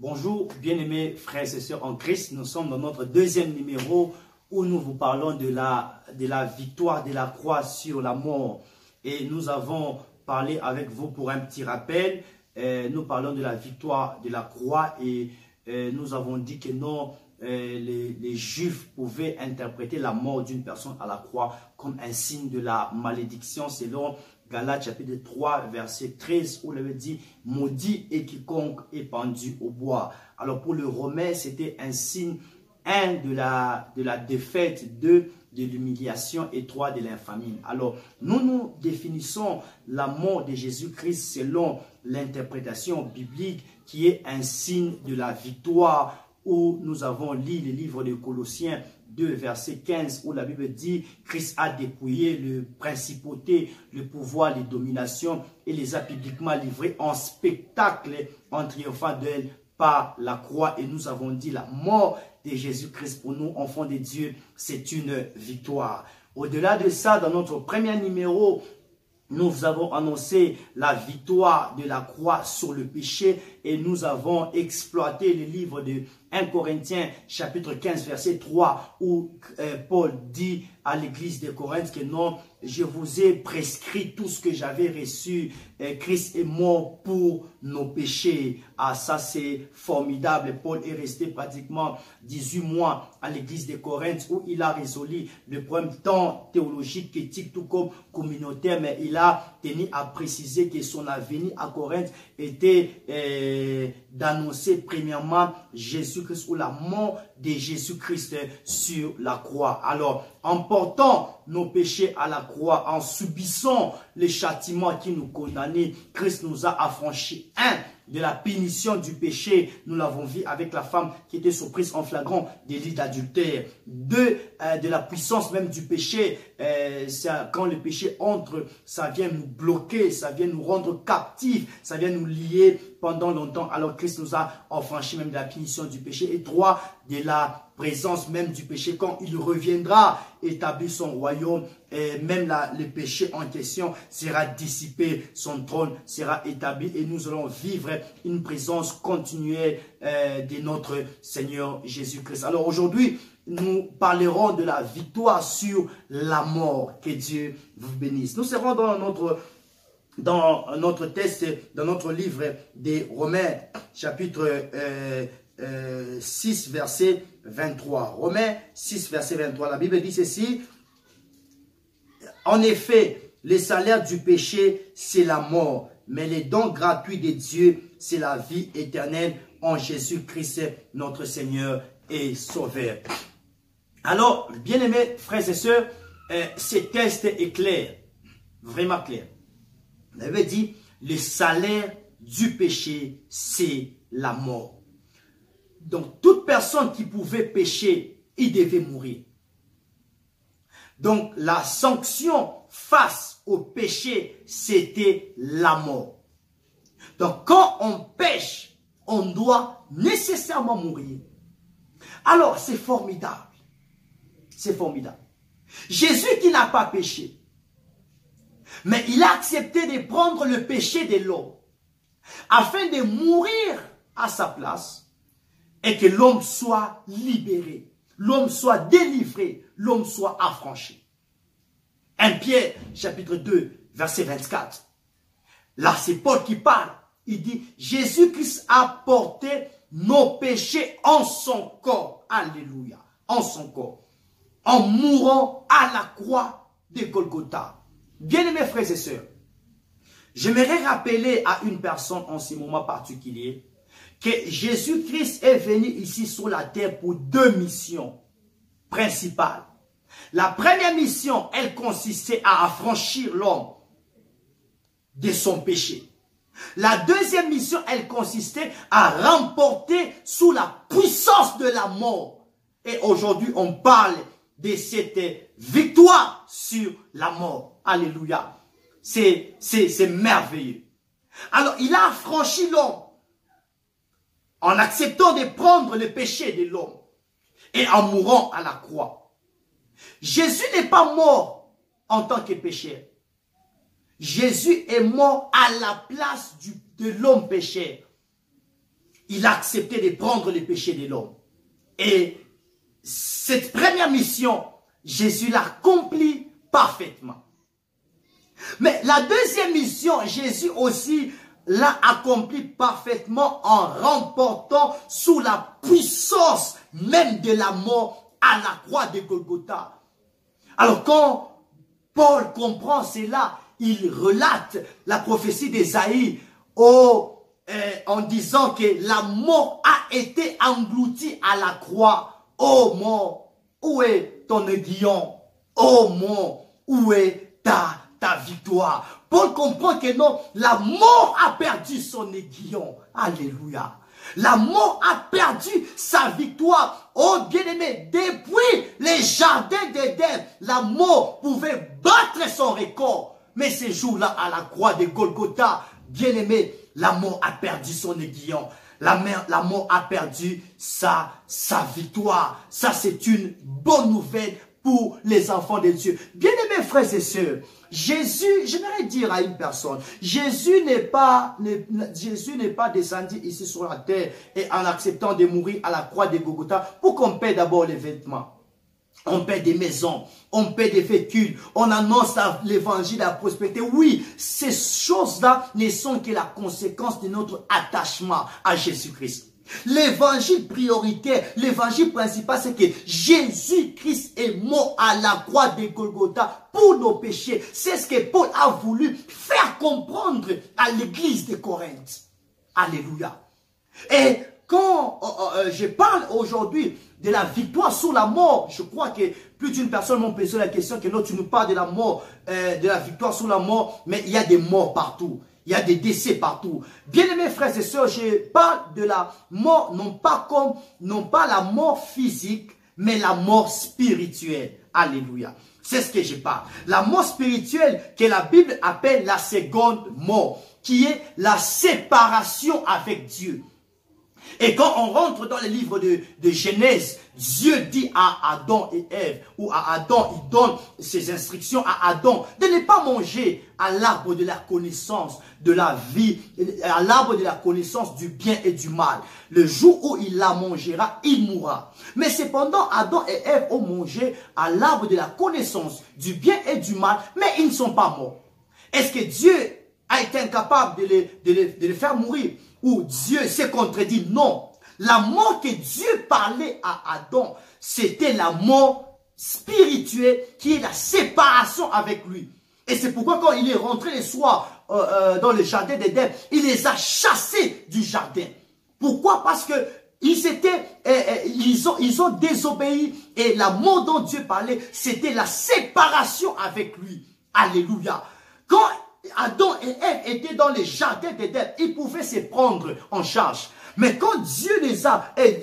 Bonjour, bien-aimés frères et sœurs en Christ. Nous sommes dans notre deuxième numéro où nous vous parlons de la victoire de la croix sur la mort. Et nous avons parlé avec vous pour un petit rappel. Nous parlons de la victoire de la croix et nous avons dit que non, les Juifs pouvaient interpréter la mort d'une personne à la croix comme un signe de la malédiction selon Galates chapitre 3 verset 13 où il avait dit « Maudit est quiconque est pendu au bois ». Alors pour le Romain, c'était un signe, un de la défaite, deux de l'humiliation et trois de l'infamie. Alors nous définissons la mort de Jésus-Christ selon l'interprétation biblique qui est un signe de la victoire où nous avons lu le livre de Colossiens 2, verset 15, où la Bible dit « Christ a dépouillé le principauté, le pouvoir, les dominations et les a publiquement livrés en spectacle en triomphant d'elle par la croix. » Et nous avons dit la mort de Jésus-Christ pour nous, enfants de Dieu, c'est une victoire. Au-delà de ça, dans notre premier numéro, nous avons annoncé la victoire de la croix sur le péché et nous avons exploité le livre de 1 Corinthiens chapitre 15 verset 3 où Paul dit à l'église de Corinthe que non, je vous ai prescrit tout ce que j'avais reçu. Christ est mort pour nos péchés. Ah, ça c'est formidable. Paul est resté pratiquement 18 mois à l'église de Corinthe où il a résolu le problème tant théologique qu'éthique tout comme communautaire, mais il a tenu à préciser que son avenir à Corinthe était d'annoncer premièrement Jésus-Christ ou la mort de Jésus-Christ sur la croix. Alors, en portant nos péchés à la croix, en subissant les châtiments qui nous condamnaient, Christ nous a affranchis. De la punition du péché, nous l'avons vu avec la femme qui était surprise en flagrant délit d'adultère. Deux, de la puissance même du péché, quand le péché entre, ça vient nous bloquer, ça vient nous rendre captifs, ça vient nous lier pendant longtemps. Alors Christ nous a affranchis même de la punition du péché. Et trois, de la présence même du péché, quand il reviendra établir son royaume, et même le péché en question sera dissipé, son trône sera établi et nous allons vivre une présence continuelle de notre Seigneur Jésus-Christ. Alors aujourd'hui, nous parlerons de la victoire sur la mort. Que Dieu vous bénisse. Nous serons dans notre texte, dans notre livre des Romains, chapitre 6, verset 23. Romains 6, verset 23. La Bible dit ceci. En effet, le salaire du péché, c'est la mort. Mais les dons gratuits de Dieu, c'est la vie éternelle en Jésus-Christ, notre Seigneur et Sauveur. Alors, bien-aimés frères et sœurs, ce texte est clair, vraiment clair. On avait dit, le salaire du péché, c'est la mort. Donc, toute personne qui pouvait pécher, il devait mourir. Donc, la sanction face au péché, c'était la mort. Donc, quand on pêche, on doit nécessairement mourir. Alors, c'est formidable. C'est formidable. Jésus qui n'a pas péché, mais il a accepté de prendre le péché de l'homme afin de mourir à sa place et que l'homme soit libéré, l'homme soit délivré, l'homme soit affranchi. 1 Pierre, chapitre 2, verset 24. Là, c'est Paul qui parle. Il dit, Jésus-Christ a porté nos péchés en son corps. Alléluia. En son corps. En mourant à la croix de Golgotha. Bien-aimés frères et sœurs, j'aimerais rappeler à une personne en ce moment particulier que Jésus-Christ est venu ici sur la terre pour deux missions principales. La première mission, elle consistait à affranchir l'homme de son péché. La deuxième mission, elle consistait à remporter sous la puissance de la mort. Et aujourd'hui, on parle de cette victoire sur la mort. Alléluia. C'est merveilleux. Alors, il a affranchi l'homme en acceptant de prendre le péché de l'homme et en mourant à la croix. Jésus n'est pas mort en tant que pécheur. Jésus est mort à la place de l'homme pécheur. il a accepté de prendre les péchés de l'homme. Et cette première mission, Jésus l'a accomplie parfaitement. Mais la deuxième mission, Jésus aussi l'a accomplie parfaitement en remportant sous la puissance même de la mort à la croix de Golgotha. Alors quand Paul comprend cela, il relate la prophétie d'Ésaïe en disant que la mort a été engloutie à la croix. Ô mort, où est ton aiguillon? Ô mort, où est ta victoire? Paul comprend que non, la mort a perdu son aiguillon. Alléluia. La mort a perdu sa victoire. Oh bien-aimé, depuis les jardins d'Éden, la mort pouvait battre son record. Mais ce jour-là, à la croix de Golgotha, bien-aimé, la mort a perdu son aiguillon. La mort a perdu sa victoire. Ça, c'est une bonne nouvelle pour les enfants de Dieu. Bien-aimés frères et sœurs, Jésus, j'aimerais dire à une personne, Jésus n'est pas descendu ici sur la terre et en acceptant de mourir à la croix de Golgotha pour qu'on paie d'abord les vêtements. On paie des maisons, on paie des véhicules, on annonce l'évangile, la prospérité. Oui, ces choses-là ne sont que la conséquence de notre attachement à Jésus-Christ. L'évangile prioritaire, l'évangile principal, c'est que Jésus-Christ est mort à la croix de Golgotha pour nos péchés. C'est ce que Paul a voulu faire comprendre à l'église de Corinthe. Alléluia. Et quand je parle aujourd'hui de la victoire sur la mort, je crois que plus d'une personne m'a posé la question que non, tu nous parles de la mort, de la victoire sur la mort, mais il y a des morts partout. Il y a des décès partout. Bien-aimés frères et sœurs, je parle de la mort, non pas la mort physique, mais la mort spirituelle. Alléluia. C'est ce que je parle. La mort spirituelle que la Bible appelle la seconde mort, qui est la séparation avec Dieu. Et quand on rentre dans le livre de Genèse, Dieu dit à Adam et Ève, ou à Adam, il donne ses instructions à Adam de ne pas manger à l'arbre de la connaissance de la vie, à l'arbre de la connaissance du bien et du mal. Le jour où il la mangera, il mourra. Mais cependant, Adam et Ève ont mangé à l'arbre de la connaissance du bien et du mal, mais ils ne sont pas morts. Est-ce que Dieu a été incapable de les faire mourir? Ou Dieu s'est contredit? Non. La mort que Dieu parlait à Adam, c'était la mort spirituelle qui est la séparation avec lui. Et c'est pourquoi quand il est rentré le soir dans le jardin d'Éden, il les a chassés du jardin. Pourquoi? Parce que ils ont désobéi et la mort dont Dieu parlait, c'était la séparation avec lui. Alléluia. Quand Adam et Ève étaient dans les jardins d'Éden, ils pouvaient se prendre en charge. Mais quand Dieu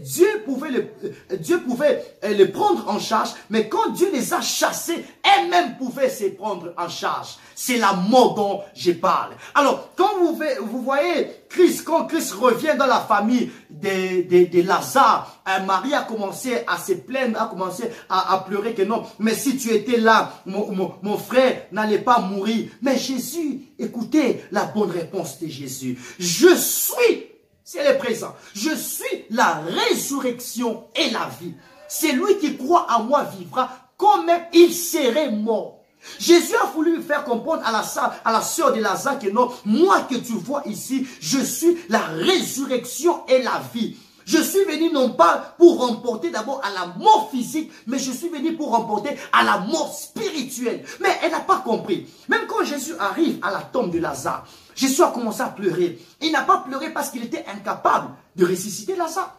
Dieu pouvait les prendre en charge, mais quand Dieu les a chassés, elles-mêmes pouvaient se prendre en charge. C'est la mort dont je parle. Alors, quand vous voyez quand Christ revient dans la famille de Lazare, Marie a commencé à se plaindre, a commencé à pleurer que non, mais si tu étais là, mon frère n'allait pas mourir. Mais Jésus, écoutez la bonne réponse de Jésus. Je suis, c'est le présent, je suis la résurrection et la vie. Celui qui croit en moi vivra comme même il serait mort. Jésus a voulu faire comprendre à la sœur de Lazare que non, moi que tu vois ici, je suis la résurrection et la vie. Je suis venu non pas pour remporter d'abord à la mort physique, mais je suis venu pour remporter à la mort spirituelle. Mais elle n'a pas compris. Même quand Jésus arrive à la tombe de Lazare, Jésus a commencé à pleurer. Il n'a pas pleuré parce qu'il était incapable de ressusciter Lazare.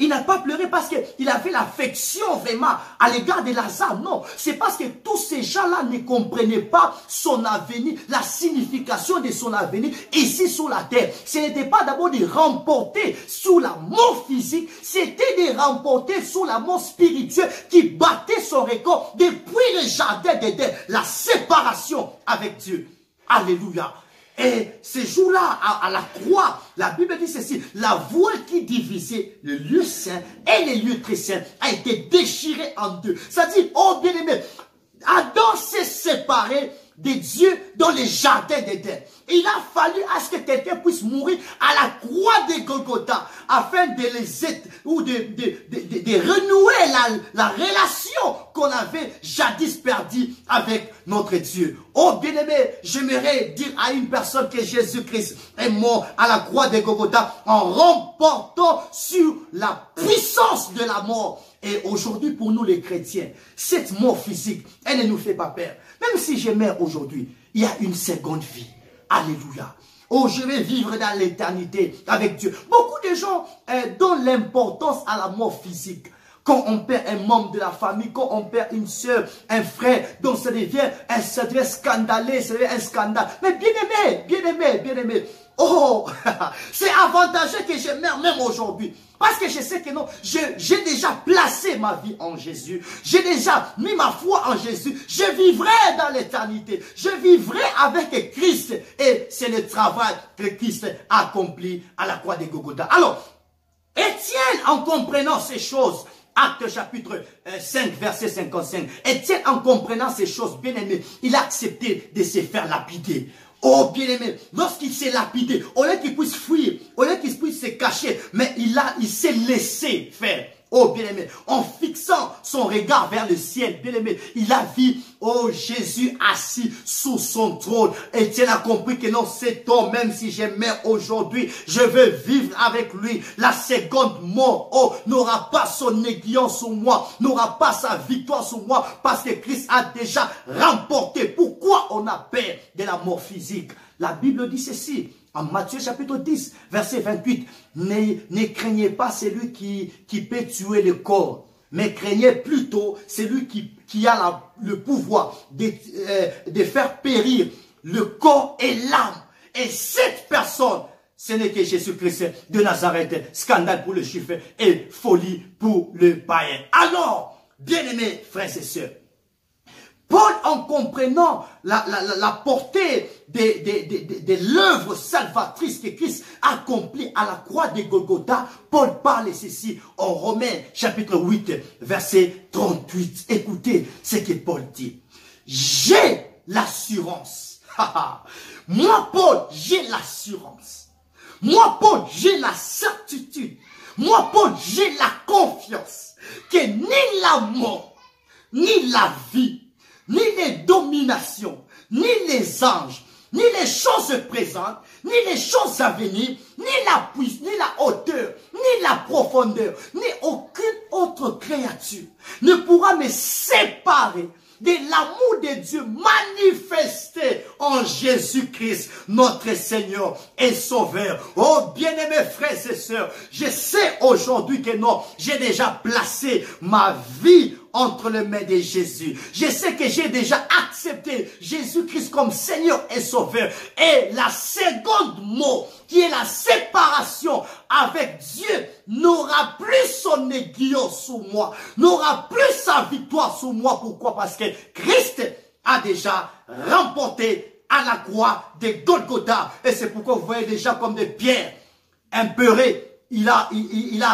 Il n'a pas pleuré parce qu'il avait l'affection vraiment à l'égard de Lazare. Non, c'est parce que tous ces gens-là ne comprenaient pas son avenir, la signification de son avenir ici sur la terre. Ce n'était pas d'abord de remporter sous la mort physique, c'était de remporter sous la mort spirituelle qui battait son record depuis le jardin d'Éden, la séparation avec Dieu. Alléluia. Et ces jours-là, à la croix, la Bible dit ceci, la voile qui divisait le lieu saint et les lieux très saints a été déchirée en deux. C'est-à-dire, oh bien-aimé, Adam s'est séparé de Dieu dans les jardins d'Éden. Il a fallu à ce que quelqu'un puisse mourir à la croix de Golgotha afin de les aider ou de renouer la relation qu'on avait jadis perdue avec notre Dieu. Oh bien-aimé, j'aimerais dire à une personne que Jésus-Christ est mort à la croix de Golgotha en remportant sur la puissance de la mort. Et aujourd'hui, pour nous les chrétiens, cette mort physique, elle ne nous fait pas peur. Même si je meurs aujourd'hui, il y a une seconde vie. Alléluia. Oh, je vais vivre dans l'éternité avec Dieu. Beaucoup de gens donnent l'importance à la mort physique. Quand on perd un membre de la famille, quand on perd une soeur, un frère, donc ça devient scandaleux, ça devient un scandale. Mais bien aimé, oh, c'est avantageux que je meure même aujourd'hui. Parce que je sais que non, j'ai déjà placé ma vie en Jésus. J'ai déjà mis ma foi en Jésus. Je vivrai dans l'éternité. Je vivrai avec Christ. Et c'est le travail que Christ a accompli à la croix de Golgotha. Alors, Étienne, en comprenant ces choses, Acte chapitre 5, verset 55. Étienne, en comprenant ces choses, bien aimé, il a accepté de se faire lapider. Oh bien-aimé, lorsqu'il s'est lapidé, au lieu qu'il puisse fuir, au lieu qu'il puisse se cacher, mais il s'est laissé faire. Oh bien-aimé, en fixant son regard vers le ciel, bien-aimé, il a vu, oh Jésus assis sous son trône. Étienne a compris que non, cet homme, même si je meurs aujourd'hui, je veux vivre avec lui. La seconde mort, oh, n'aura pas son aiguillon sur moi, n'aura pas sa victoire sur moi, parce que Christ a déjà remporté. Pourquoi on a peur de la mort physique? La Bible dit ceci. En Matthieu chapitre 10, verset 28, ne craignez pas celui qui peut tuer le corps, mais craignez plutôt celui qui a le pouvoir de faire périr le corps et l'âme. Et cette personne, ce n'est que Jésus-Christ de Nazareth, scandale pour le juif et folie pour le païen. Alors, bien-aimés frères et sœurs, Paul, en comprenant la portée de l'œuvre salvatrice que Christ a accomplie à la croix de Golgotha, Paul parle ceci en Romains chapitre 8, verset 38. Écoutez ce que Paul dit. J'ai l'assurance. Moi, Paul, j'ai l'assurance. Moi, Paul, j'ai la certitude. Moi, Paul, j'ai la confiance que ni la mort, ni la vie, ni les dominations, ni les anges, ni les choses présentes, ni les choses à venir, ni la puissance, ni la hauteur, ni la profondeur, ni aucune autre créature ne pourra me séparer de l'amour de Dieu manifesté en Jésus-Christ, notre Seigneur et Sauveur. Oh, bien-aimés frères et sœurs, je sais aujourd'hui que non, j'ai déjà placé ma vie entre les mains de Jésus. Je sais que j'ai déjà accepté Jésus-Christ comme Seigneur et Sauveur. Et la seconde mot, qui est la séparation avec Dieu, n'aura plus son aiguillon sur moi, n'aura plus sa victoire sur moi. Pourquoi? Parce que Christ a déjà remporté à la croix de Golgotha. Et c'est pourquoi vous voyez déjà comme des pierres impeurées. Il a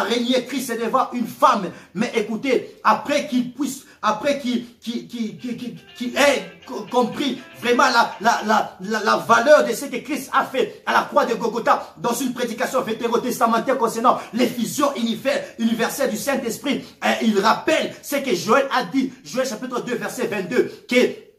régné Christ devant une femme. Mais écoutez, après qu'il ait compris vraiment la valeur de ce que Christ a fait à la croix de Golgotha dans une prédication vétérotestamentaire concernant l'effusion universelle du Saint-Esprit, il rappelle ce que Joël a dit, Joël chapitre 2 verset 22, que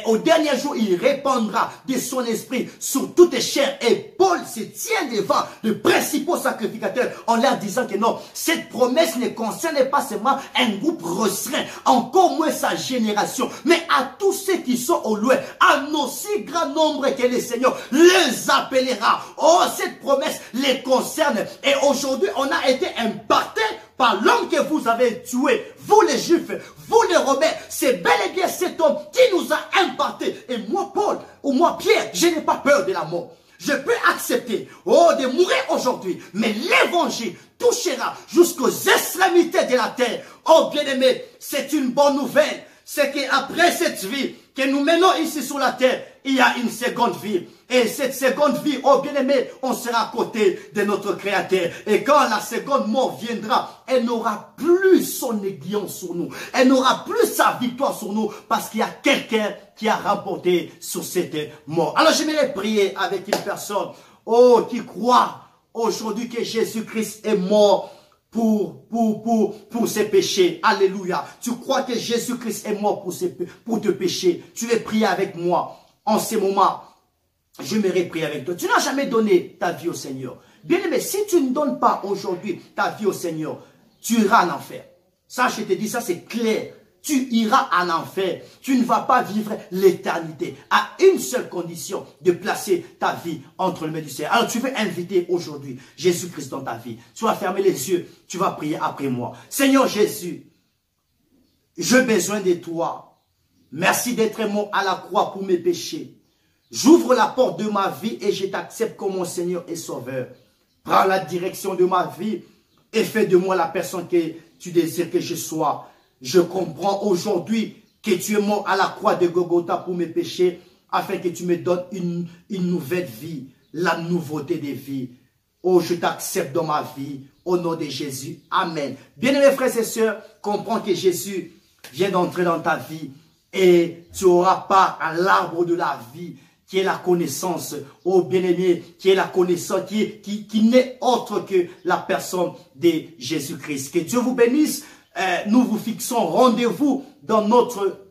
au dernier jour, il répandra de son esprit sur toute chair. Et Paul se tient devant le principal sacrificateur en leur disant que non, cette promesse ne concerne pas seulement un groupe restreint, encore moins sa génération, mais à tous ceux qui sont au loin, à aussi grand nombre que le Seigneur les appellera. Oh, cette promesse les concerne. Et aujourd'hui, on a été impacté par l'homme que vous avez tué, vous les Juifs, vous les Romains. C'est bel et bien cet homme qui nous a imparté. Et moi, Paul, ou moi, Pierre, je n'ai pas peur de la mort. Je peux accepter, de mourir aujourd'hui, mais l'évangile touchera jusqu'aux extrémités de la terre. Oh, bien-aimé, c'est une bonne nouvelle. C'est qu'après cette vie que nous menons ici sur la terre, il y a une seconde vie. Et cette seconde vie, oh bien-aimé, on sera à côté de notre Créateur. Et quand la seconde mort viendra, elle n'aura plus son aiguillon sur nous. Elle n'aura plus sa victoire sur nous parce qu'il y a quelqu'un qui a remporté sur cette mort. Alors j'aimerais prier avec une personne, oh, qui croit aujourd'hui que Jésus-Christ est mort pour ses péchés. Alléluia. Tu crois que Jésus-Christ est mort pour tes péchés. Tu veux prier avec moi en ce moment. J'aimerais prier avec toi. Tu n'as jamais donné ta vie au Seigneur. Bien-aimé, si tu ne donnes pas aujourd'hui ta vie au Seigneur, tu iras en enfer. Ça, je te dis, ça c'est clair. Tu iras en enfer. Tu ne vas pas vivre l'éternité. À une seule condition, de placer ta vie entre les mains du Seigneur. Alors tu veux inviter aujourd'hui Jésus-Christ dans ta vie. Tu vas fermer les yeux. Tu vas prier après moi. Seigneur Jésus, j'ai besoin de toi. Merci d'être mort à la croix pour mes péchés. J'ouvre la porte de ma vie et je t'accepte comme mon Seigneur et Sauveur. Prends la direction de ma vie et fais de moi la personne que tu désires que je sois. Je comprends aujourd'hui que tu es mort à la croix de Golgotha pour mes péchés afin que tu me donnes une nouvelle vie, la nouveauté des vies. Oh, je t'accepte dans ma vie au nom de Jésus. Amen. Bien-aimés frères et sœurs, comprends que Jésus vient d'entrer dans ta vie et tu auras part à l'arbre de la vie qui est la connaissance, oh bien-aimé, qui est la connaissance, qui n'est autre que la personne de Jésus-Christ. Que Dieu vous bénisse. Nous vous fixons rendez-vous dans notre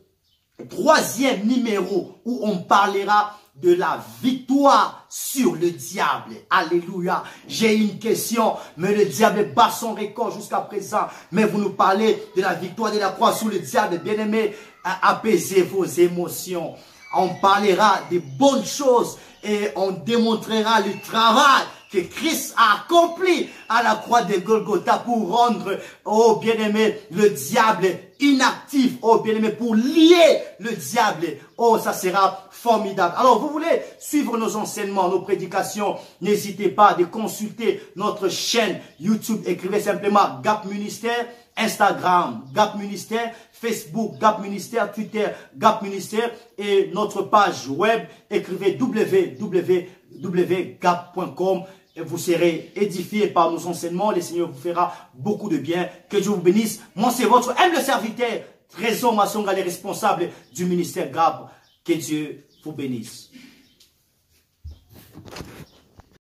3e numéro où on parlera de la victoire sur le diable. Alléluia. J'ai une question, mais le diable bat son record jusqu'à présent. Mais vous nous parlez de la victoire de la croix sur le diable. Bien-aimé, apaisez vos émotions. On parlera des bonnes choses et on démontrera le travail que Christ a accompli à la croix de Golgotha pour rendre, oh bien-aimé, le diable inactif, oh bien-aimé, pour lier le diable. Oh, ça sera formidable. Alors, vous voulez suivre nos enseignements, nos prédications, n'hésitez pas de consulter notre chaîne YouTube. Écrivez simplement Gap Ministère, Instagram, Gap Ministère, Facebook, Gap Ministère, Twitter, Gap Ministère et notre page web, écrivez www.gap.com et vous serez édifiés par nos enseignements. Le Seigneur vous fera beaucoup de bien. Que Dieu vous bénisse. Moi, c'est votre humble serviteur, Trésor Massonga, les responsables du ministère Gap. Que Dieu vous bénisse.